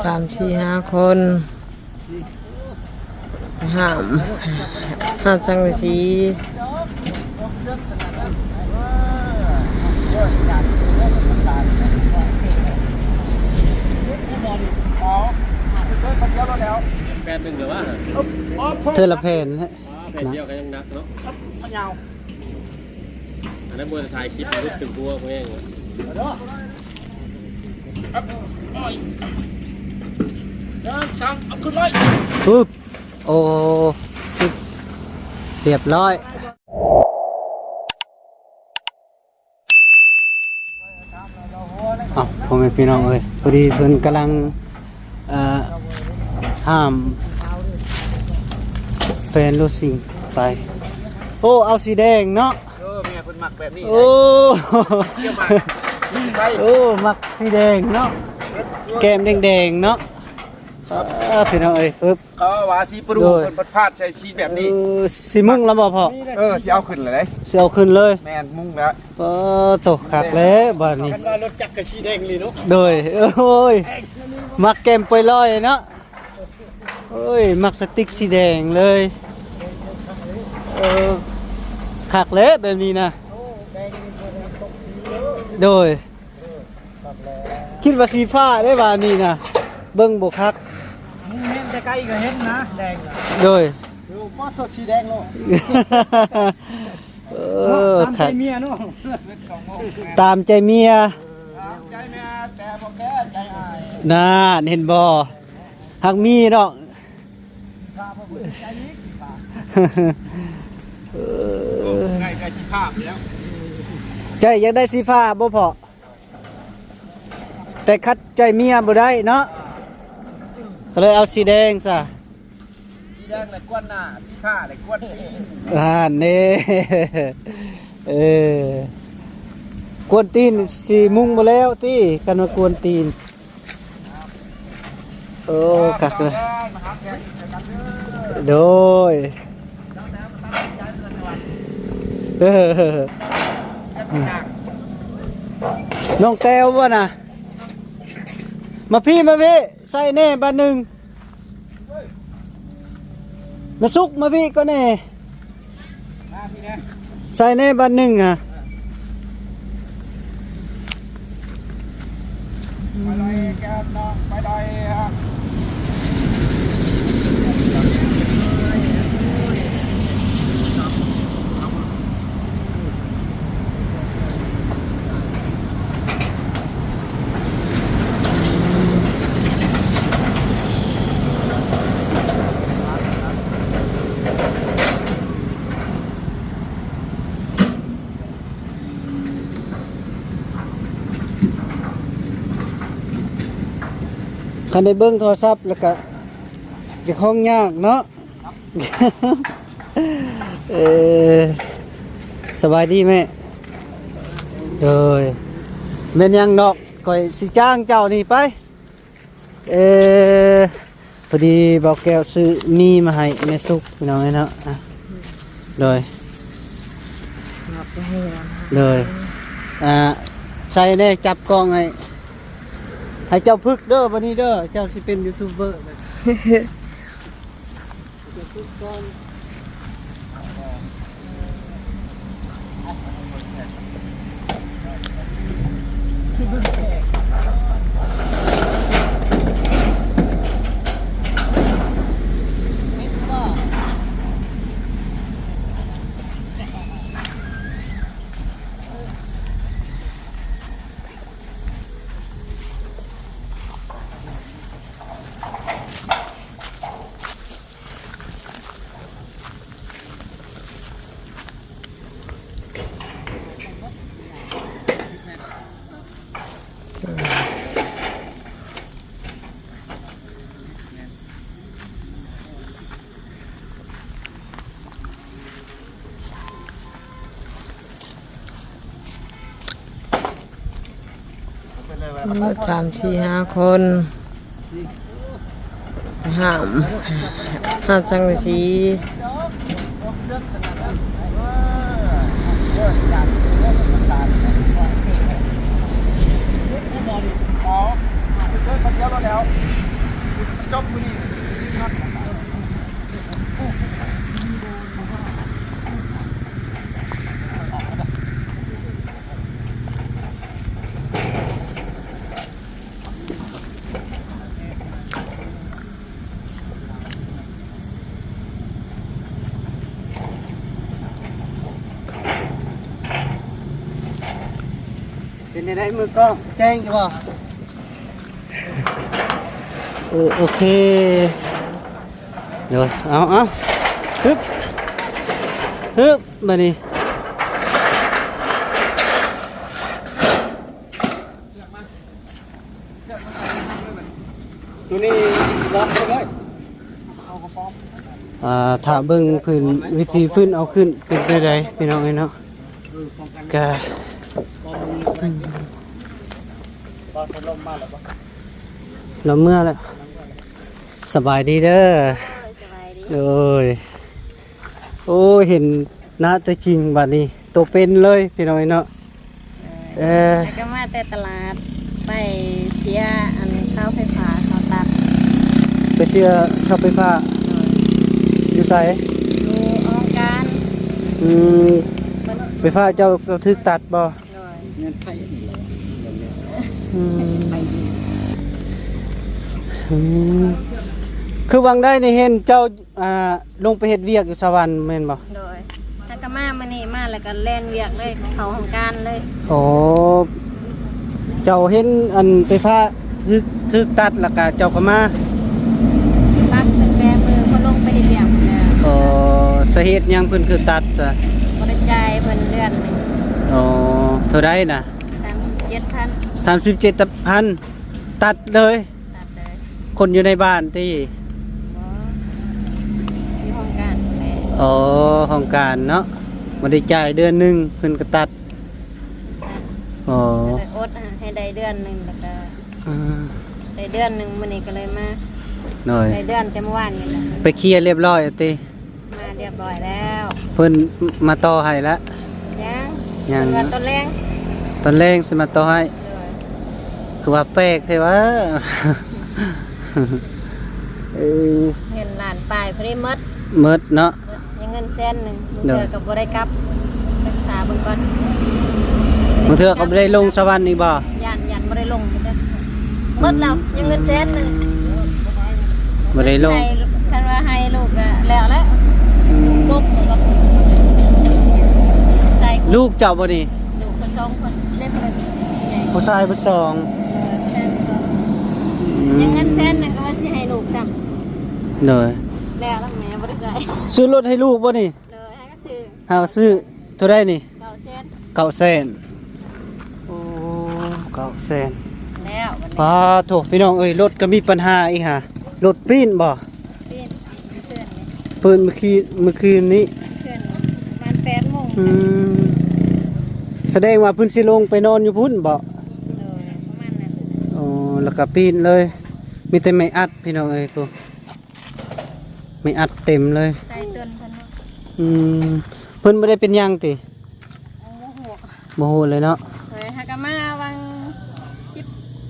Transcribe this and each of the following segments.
3-4-5 คนห้ามจังเลยสิแผ่นหนึ่งหรือว่าเธอละแผ่นฮะแผ่นเดียวกันยังนักเนาะอันนั้นบนถ่ายคลิปรูปถึงตัวเองปึ๊บโอ้เรียบร้อยพ่อแม่พี่น้องเอ้ยพอดีเพิ่นกำลังห้ามแฟนรถสิงไปโอ้เอาสีแดงเนาะแม่เพิ่นมักแบบนี้โอ้โอ้มักสีแดงเนาะแก้มแดงๆเนาะพี่น้องเอ้ยปึ๊บเขาว่าสีปรูเพิ่นพาดใช้สีแบบนี้สีมุ่งแล้วบ่พ่อสิเอาขึ้นเลยสิเอาขึ้นเลยแม่นมุ่งแล้วตกคักแล้วบัดนี้คันว่ารถจักรก็สีแดงเลยเนาะโดยโอ้ยมักแก้มปลอยๆเนาะโอ้ยมักสติ๊กสีแดงเลยคักแล้วแบบนี้นะโดยคิดว่าสีฟ้าได้บ่านี่นะเบิ่งบ่คักเห็นแต่ไกลก็เห็นนะแดงโดยดูบ่สดสีแดงโลตามใจเมียเนาะตามใจเมียใจเมียแต่บ่แก้ใจอายน่าเห็นบ่ฮักมีเนาะใกล้ๆสิภาพแล้วใจอยากได้สีฟ้าบ่พอแต่คัดใจเมียบ่ได้เนาะก็เลยเอาสีแดงซะสีแดงเลยกวนหน้าสีผ้าเลยกวนตีนนี่กวนตีนสีมุงบ่แล้วติกันว่ากวนตีนโอ้คักเลยโดยน้องแต้วบ่น่ะมาพี่ใส่แน่บ้านหนึ่งมาซุกมาพี่ก็แน่ใส่แน่บ้านหนึ่งอ่ะไปเลยแกน้องไปเลยคันได้เบิ้งโทรศัพท์แล้วก็จะคล้องยากเนาะสบายดีแม่แม่นยังดอกก่อยสิจ้างเจ้านี่ไปพอดีบอกแก้วซื้อมีมาให้แม่สุกพี่น้องเนาะเลยใส่แน่จับกล้องให้เจ้าพึกเด้อวันนี้เด้อเจ้าสิเป็นยูทูบเบอร์ 3-4-5 คนห้ามสังกะสี เป็นยังไงมือกล้องแจ้งอยู่บ่โอเคเดี๋ยวเอาฮึบมานี่ตัวนี้ล็อกไปเลย ถ้าเบิ่งพื้นวิธีฟื้นเอาขึ้นเป็นไปได้พี่น้องเอ้ยเนาะกะเราเมื่อแล้วสบายดีเด้อโอ้ยเห็นหน้าตัวจริงบัดนี้ตัวเป็นเลยพี่น้องเอ้ยเนาะแล้วก็มาแต่ตลาดไปเสียอันข้าวไฟฟ้าข้าวตัด ไปเสียเสาไฟฟ้าอยู่ไส ดูอองการ ไฟฟ้าเจ้าถึกตัดบ่ โดย เงินไทยนี่แหละ คือวังได้ในเห็นเจ้าลงไปเฮ็ดเวียกอยู่สวรรค์แม่นบ่ โดยถ้าก็มามื้อนี้มาแล้วก็แล่นเวียกเลยเข้าของการเลย อ๋อเจ้าเห็นอันไฟฟ้าถึกตัดแล้วก็เจ้าก็มา ตัดเป็นแปรมือก็ลงไปเฮ็ดเวียกแล้ว อ๋อสาเหตุหยังเพิ่นคือตัดจ้ะ บ่ได้จ่ายเพิ่นเดือนหนึง อ๋อเท่าใดน่ะ 37,000 37,000ตัดเลย ตัดเลย คนอยู่ในบ้านติ บ่ที่ของการแหละ อ๋อของการเนาะบ่ได้จ่ายเดือนหนึงเพิ่นก็ตัดอ๋อ ก็เลยอดให้ได้เดือนหนึงแล้วก็ได้เดือนหนึงมื้อนี้ก็เลยมา หน่อย ได้เดือนแต่เมื่อวานนี่แหละ ไปเคลียร์เรียบร้อยติ มาเรียบร้อยแล้ว เพิ่นมาต่อให้แล้ว ยัง ยัง เพิ่นว่าต้นแรง ตอนแรกสิมาต่อให้ เลย คือว่าแปลกใช่วะ เออ เงินล้านปลายพอดีหมด เมิดเนาะ ยังเงินแสนหนึงมื้อ เด้อ เดือก็บ่ได้กลับรักษาเบิ่งก่อน บางเทื่อก็ไม่ได้ลงสวรรค์อีกบ่ ยันบ่ได้ลงเด้อหมดแล้วยังเงินแสนหนึง ไม่ได้ลง ให้คันว่าให้ลูกก็แล้วกบกับใส่ ลูกเจ้าบ่นี่ ลูกก็สองคนเล่นเพิ่นใหญ่ ผู้ชายผู้สอง แสนสองยังเงินแสนหนึงก็ว่าสิให้ลูกซ้ำ เนย แล้วแม่บ่ได้จ่าย ซื้อรถให้ลูกบ่นี่ เลยให้ก็ซื้อ หาซื้อเท่าได้นี่ 9แสน 900,000โอ้900,000 แล้ววันนี้ ป้าโถพี่น้องเอ้ยรถก็มีปัญหาอีกฮะรถปีนบ่ ปีนเพื่อนนี่ เพิ่นเมื่อคืนนี้ เพื่อนประมาณ8 โมง แสดงว่าเพิ่นสิลงไปนอนอยู่พุ่นบ่ เลยประมาณนั้น อ๋อแล้วก็ปีนเลย มีแต่ไม่อัดพี่น้องเอ้ยพวกไม่อัดเต็มเลย ใส่ต้นเพิ่นว่า อืมเพิ่นไม่ได้เป็นหยังติ โอ้โห โมโหเลยเนาะ เฮ้ยหากะมาวัง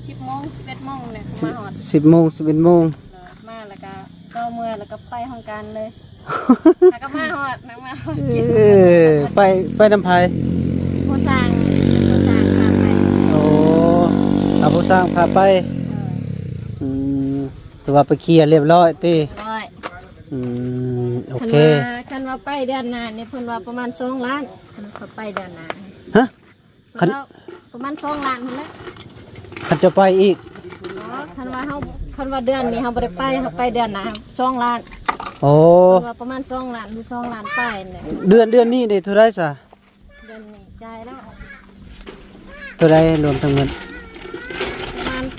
10 โมง 11 โมงเนี่ยมาหอด 10 โมง 11 โมง มาแล้วก็เช้าเมื่อแล้วก็ไปห้องการเลยหากะมาหอดนักมาหอดกิน ไปน้ำพาย ผู้สร้างพาไป โอ้เอาผู้สร้างพาไปอืมถือว่าไปเคลียร์เรียบร้อยติ ร้อย โอ คัน เค ว่าไปเดือนหน้าเนี่ยเพิ่นว่าประมาณ2 ล้านคันเขาไปเดือนหน้า ฮะ คั เพิ่ น นว่าประมาณ2 ล้านพุ่นแหละ คันจะไปอีก คันว่าเดือนนี้เขาบ่ได้ไปเขาไปเดือนหน้า2 ล้าน โอ้ คันว่าประมาณ2 ล้านหรือ2 ล้านไปเนี่ย เดือนนี้ได้เท่าไรซะ เดือนนี้จ่ายแล้ว เท่าไรรวมทั้งหมด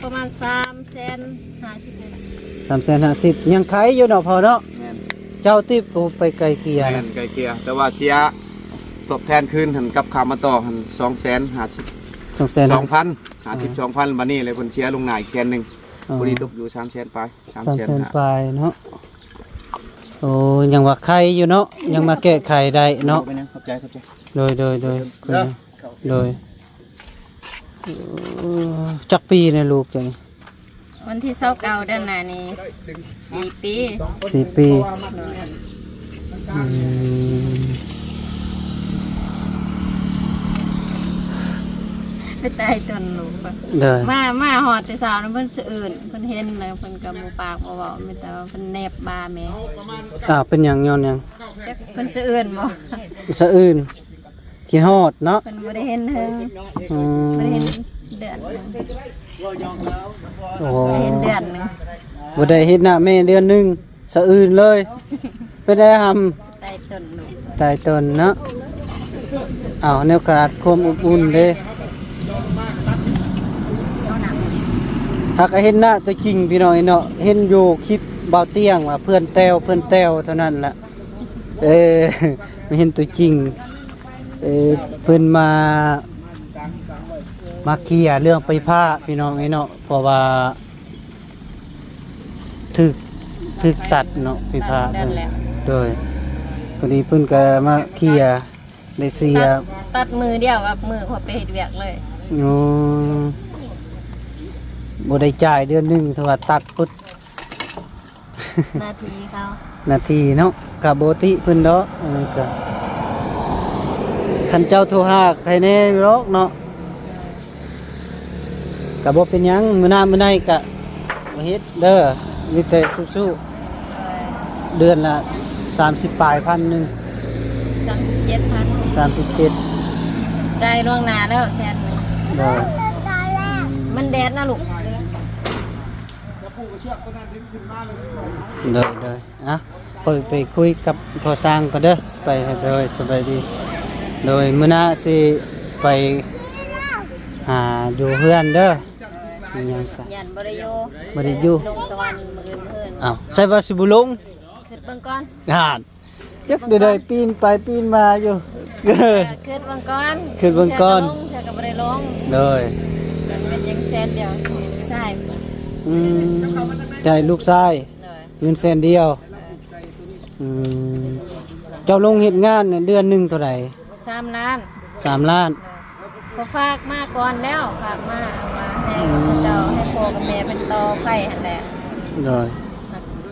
ประมาณ350,000 350ยังขายอยู่เนาะพอเนาะ แม่น เจ้าติบไปไกลเกลีย แม่นไกลเกลี่ยแต่ว่าเสียตอบแทนคืนหันกับขามาต่อหัน250,000 200,000 2,000 บัดนี้เลยเพิ่นเชียร์ลงหน้าอีกแสนหนึงพอดีตกอยู่300,000ไป 300,000ปลายเนาะโอ้ยังว่าไข่อยู่เนาะยังมาแก้ไขได้เนาะ ไปนะขอบใจ โดยจักปีในลูกจัง วันที่29เดือนหน้านี้4 ปี 4 ปีอืม ไปตายตนลูกอะ เด้อ มาหอดแต่สาวนั้นเพิ่นสะอื่นเพิ่นเห็นแล้วเพิ่นก็บ่ปากบ่เว้ามีแต่ว่าเพิ่นแนบบ่าแม่ เป็นหยังย้อนหยัง จักเพิ่นสะอื่นบ่ สะอื่นคิดฮอดเนาะ เพิ่นบ่ได้เห็นเฮิง อืม บ่ได้เห็นเดือนหนึง โอ้ บ่ได้เห็นเดือนหนึง บ่ได้เฮ็ดหน้าแม่เดือนหนึงสะอื่นเลยไปได้ทำ ตายตนลูก ตายตนเนาะอ้าวแนวขาดความอบอุ่นเด้ เอาหนัง หากเห็นหน้าตัวจริงพี่น้อยเนาะเห็นอยู่คลิปเบาเตียงว่าเพื่อนแต้วเท่านั้นล่ะไม่เห็นตัวจริงเพิ่นมาเคลียร์เรื่องไปผ้าพี่น้องไอ้เนาะเพราะว่าถึกตัดเนาะไปผ้า เดือนแล้ว โดยพอดีเพิ่นก็มาเคลียร์ได้เสีย ตัดมือเดียวกับมือเขาไปเฮ็ดเวียกเลย โอ้บ่ได้จ่ายเดือนหนึงถ้าว่าตัดปึ๊ด นาทีเขา นาทีเนาะกับโบติเพิ่นเนาะก็คันเจ้าโทรหาใครแน่อยู่หรอกเนาะก็บ่เป็นหยังมื้อหน้ามื้อในก็บ่เฮ็ดเด้อมีแต่สู้ๆเดือนละ30ปลายพันหนึง 37,000 37 ใจายล่วงหน้าแล้วแสนหนึง เด้อ มันแดดนะลูก เด้ออ่ะไปคุยกับพ่อสร้างก่อนเด้อไปให้โดยสบายดีโดยมื้อหน้าสิไปหาอยู่เฮือนเด้ออิหยังก็ ยันบ่ได้อยู่ บ่ได้อยู่ ลงสวรรค์มื้ออื่น อ้าวใส่ว่าสิบ่ลง ขึ้นเบิ่งก่อน หานจักเด้อปีนไปปีนมาอยู่ ขึ้นเบิ่งก่อน ขึ้นเบิ่งก่อน เธอก็บ่ได้ลง เลย มันเป็นยังแสนเดียวใช่ อืมใจลูกชาย เลย เงินแสนเดียวอืมเจ้าลงเฮ็ดงานเนี่ยเดือนหนึงเท่าไหร่ 3 ล้าน 3 ล้าน พอฝากมาก่อนแล้วฝากมาเอามาให้เจ้าให้พ่อกับแม่เป็นต่อไฟหั่นแหละ เลย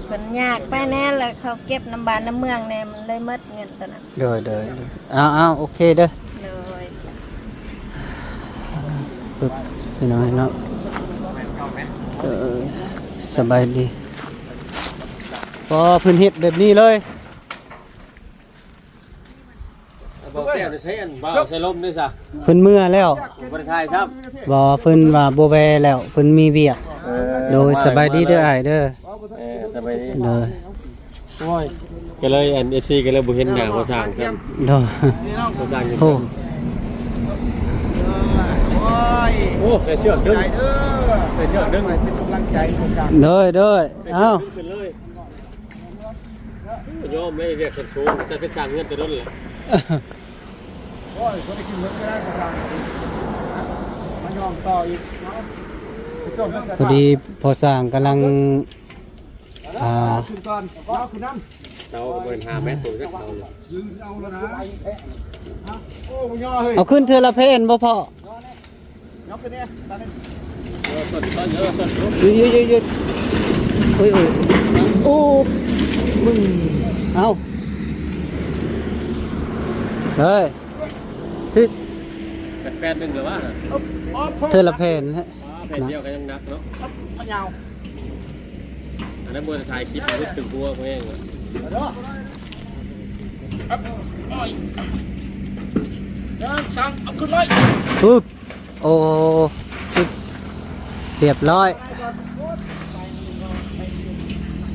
เพิ่นยากไปแน่แล้วเขาเก็บน้ำบานน้ำเมืองแน่มันเลยหมดเงินตอนนั้น เลยเอาโอเคเด้อ เลย ปึ๊บพี่น้อยเนาะสบายดีพอเพื้นเฮ็ดแบบนี้เลย บอกแก้วใช้อันบ่าวใช้ลมด้วยซะ เพิ่นเมื่อแล้ว บ่ได้ทายครับ บ่เพิ่นว่าบ่แวแล้วเพิ่นมีเวียกโดยสบายดีเด้ออ้ายเด้อ สบายดี เด้อ โอ้ยก็เลยอัน FC ก็เลยบ่เห็นหน้าบ่สร้างครับ เด้อ บ่สร้างอยู่ โอ้ โอ้ใส่เชือกดึงใส่เชือกดึง เป็นกำลังใจของการ เด้อเอ้า ขึ้นเลยโยมไม่เรียกสันสูงจะเป็นสร้างเงินแต่ล้นแหละ โอ้ยคนที่กินรถไม่ได้กำลังมันยอมต่ออีกจบแล้ว พอดีพอสร้างกำลังอ่า ขึ้นก่อนเอาขึ้นน้ เราเบิ่น5เมตรตัวจักเราเลย ำยืนเอาแล้วนะโอ้มึงย่อเฮ้ย เอาขึ้นเทือละเพนบ่พ่อย กไปเนี่ยตอนนี้ ส่วนส่วน หยุดโอ้ยโอ้มึงเอาเฮ้ยฮึ แปดนึงหรือว่า เทือละเพนฮะ แผ่นเดียวก็ยังนักเนาะ มันยาว อันนั้นบ่ได้ถ่ายคลิปรู้สึกตัวเอง เด้อสั่งเอาขึ้นเลย ปึ๊บโอ้ปึ๊บเรียบร้อย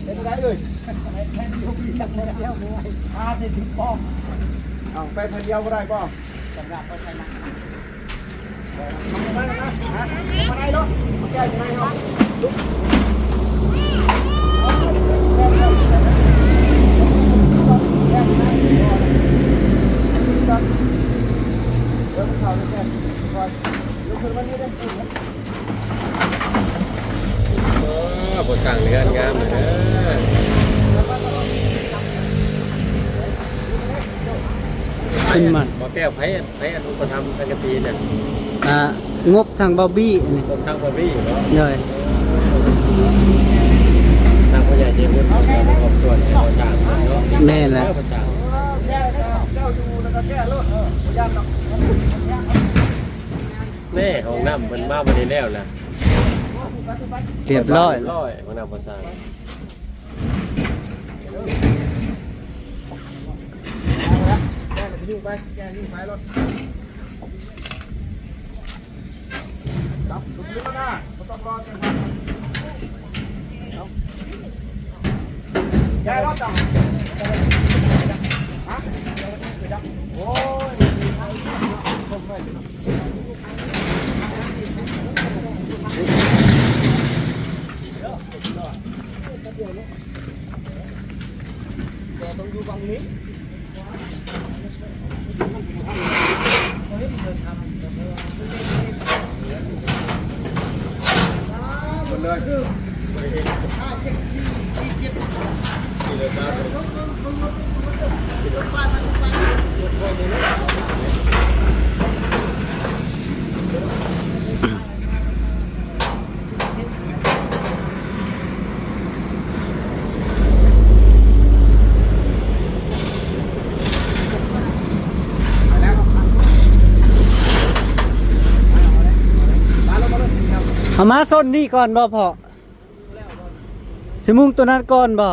เป็นไรเลยอาเด็ดถึงป้อมเอาไปพันเดียวก็ได้ป้อมสำหรับไปใช้นักทำอะไรนะฮะทำอะไรเนาะแก้ยังไงเนาะลุกเดี๋ยวเขาจะแก้ก่อน บ่สั่งเรือนงามเลยเด้อ ขึ้นมา บ่แก้วไผอันอุปถัมภ์สังกะสีเนี่ย งบทางบอบบี้นี่ คนทางบ่มีเนาะ เลย ทางผู้ใหญ่ใจบุญเขาจะประกอบส่วนให้เราสร้างเนาะ แม่นแหละ ภาษา แก้เจ้าอยู่แล้วก็แก้รถบ่ย่านดอก แม่ของน้ำมันมาบ่ได้แล้วล่ะ เรียบร้อย ของน้ำภาษา แก้เลยไปยุ่งไปแก้ยุ่งไปรถครับสุดนี้ก็ได้ไม่ต้องรอจังหวะแก้รถจังฮะโอ้ยต้องอยู่ฝั่งนี้หมดเลยเอามาส้นนี่ก่อนบ่พอสิมุ่งตัวนั้นก่อนบ่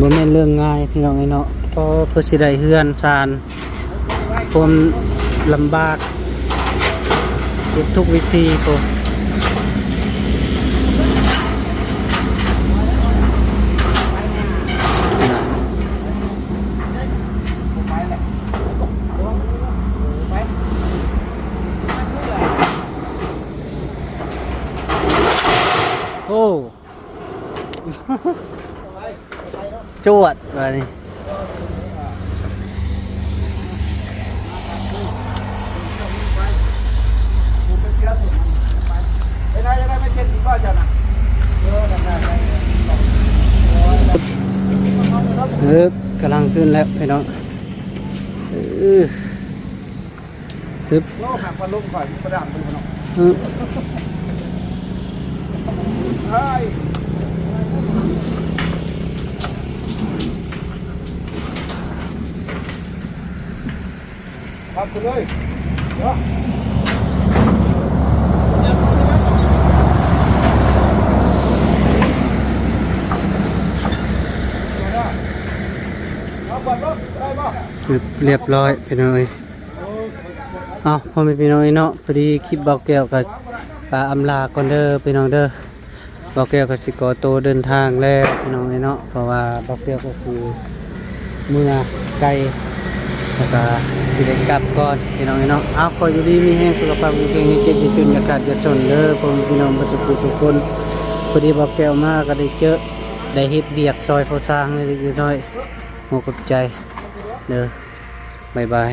บ่แม่นเรื่องง่ายพี่น้องไอ้เนาะเพราะเพื่อสิได้เฮือนซานความลำบากเฮ็ดทุกวิธีโพโอ้ จวดมานี่ จะได้ไม่เช็ดอีกบ้าจังนะกำลังขึ้นแล้วพี่น้องฮึบ โลหักพันลุ่มข่อยประดับมือมันออก ฮึบ เฮ้ยขับไปเลยเดี๋ยวเอาบัตรรถได้ป่ะ ฮึบเรียบร้อยพี่น้องเอาพอมีพี่น้องเนาะพอดีคลิปเบาแก้วกับอำลาก่อนเด้อพี่น้องเด้อเบาแก้วกับสิกอโตเดินทางแล้วพี่น้องเนาะเพราะว่าเบาแก้วก็สิเมื่อไกลแล้วก็สิได้กลับก่อนพี่น้องเนาะเอาขออยู่ดีมีแห้งสุขภาพแข็งแรงให้เจ็บให้จนอากาศจะชนเด้อพอมีพี่น้องประสบทุกคนพอดีเบาแก้วมาก็ได้เจอได้เฮ็ดเบียกซอยเขาสร้างเล็กๆน้อยๆหัวกับใจเด้อบ๊ายบาย